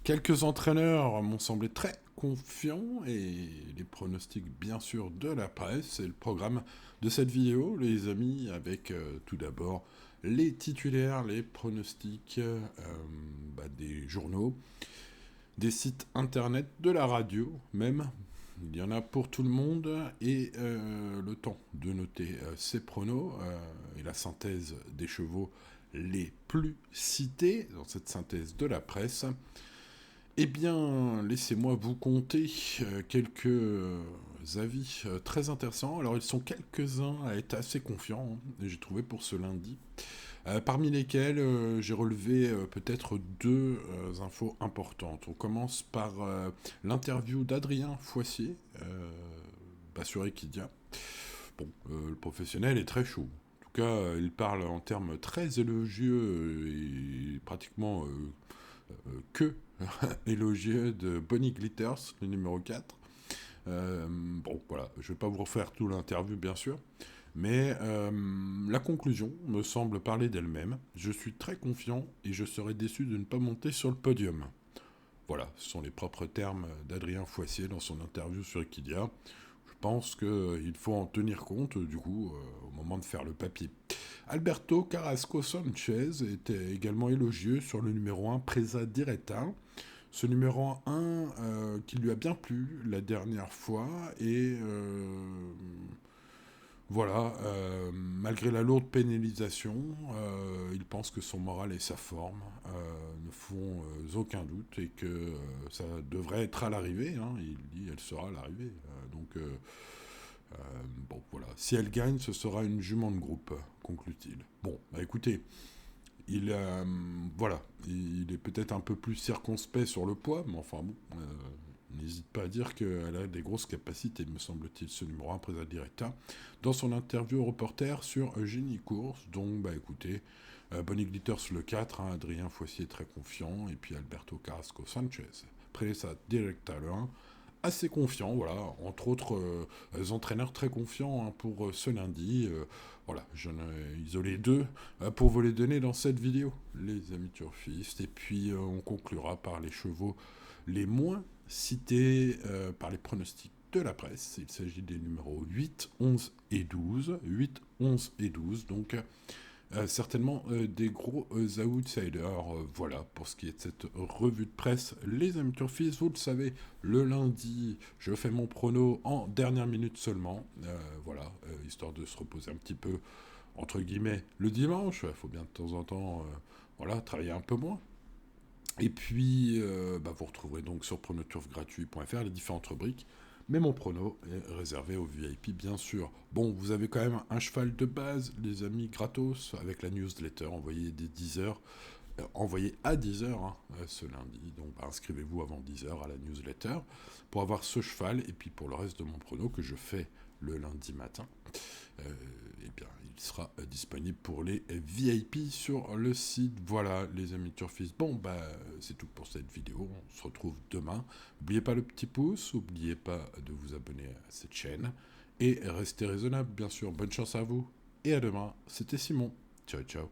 Quelques entraîneurs m'ont semblé très confiants et les pronostics bien sûr de la presse. C'est le programme de cette vidéo, les amis, avec tout d'abord les titulaires, les pronostics des journaux, des sites internet, de la radio même. Il y en a pour tout le monde et le temps de noter ces pronos et la synthèse des chevaux les plus cités dans cette synthèse de la presse. Eh bien, laissez-moi vous conter quelques avis très intéressants. Alors, ils sont quelques-uns à être assez confiants, hein, j'ai trouvé pour ce lundi. Parmi lesquels j'ai relevé peut-être deux infos importantes. On commence par l'interview d'Adrien Foissier, sur Equidia. Bon, le professionnel est très chaud. En tout cas, il parle en termes très élogieux et pratiquement que élogieux de Bonnie Glitters, le numéro 4. Voilà, je ne vais pas vous refaire tout l'interview, bien sûr, mais la conclusion me semble parler d'elle-même. Je suis très confiant et je serais déçu de ne pas monter sur le podium. Voilà, ce sont les propres termes d'Adrien Foissier dans son interview sur Equidia. Je pense qu'il faut en tenir compte, du coup, au moment de faire le papier. Alberto Carrasco Sanchez était également élogieux sur le numéro 1 Presa Diretta. Ce numéro 1 qui lui a bien plu la dernière fois et malgré la lourde pénalisation, il pense que son moral et sa forme ne font aucun doute et que ça devrait être à l'arrivée. Hein. Il dit elle sera à l'arrivée. Voilà. Si elle gagne, ce sera une jument de groupe, conclut-il. Bon, bah écoutez, il, il est peut-être un peu plus circonspect sur le poids, mais enfin bon, n'hésite pas à dire qu'elle a des grosses capacités, me semble-t-il, ce numéro 1 Presa Diretta, dans son interview au reporter sur Eugénie Course. Donc, bah écoutez, Bonnie Glitters le 4, hein, Adrien Foissier très confiant, et puis Alberto Carrasco Sanchez. Presa Diretta le 1, assez confiant, voilà, entre autres entraîneurs très confiants hein, pour ce lundi. Voilà, j'en ai isolé deux pour vous les donner dans cette vidéo, les amis turfistes. Et puis on conclura par les chevaux les moins cités par les pronostics de la presse. Il s'agit des numéros 8, 11 et 12. 8, 11 et 12, donc certainement des gros outsiders. Voilà pour ce qui est de cette revue de presse. Les amis turfistes, vous le savez, le lundi, je fais mon prono en dernière minute seulement. Histoire de se reposer un petit peu, entre guillemets, le dimanche. Il faut bien de temps en temps travailler un peu moins. Et puis, vous retrouverez donc sur pronoturfgratuit.fr les différentes rubriques. Mais mon prono est réservé aux VIP, bien sûr. Bon, vous avez quand même un cheval de base, les amis, gratos, avec la newsletter, envoyé dès 10h. Envoyé à 10h ce lundi. Donc, inscrivez-vous avant 10h à la newsletter pour avoir ce cheval. Et puis, pour le reste de mon prono que je fais le lundi matin, il sera disponible pour les VIP sur le site. Voilà, les amis turfistes. Bon, c'est tout pour cette vidéo. On se retrouve demain. N'oubliez pas le petit pouce. N'oubliez pas de vous abonner à cette chaîne. Et restez raisonnable, bien sûr. Bonne chance à vous. Et à demain. C'était Simon. Ciao, ciao.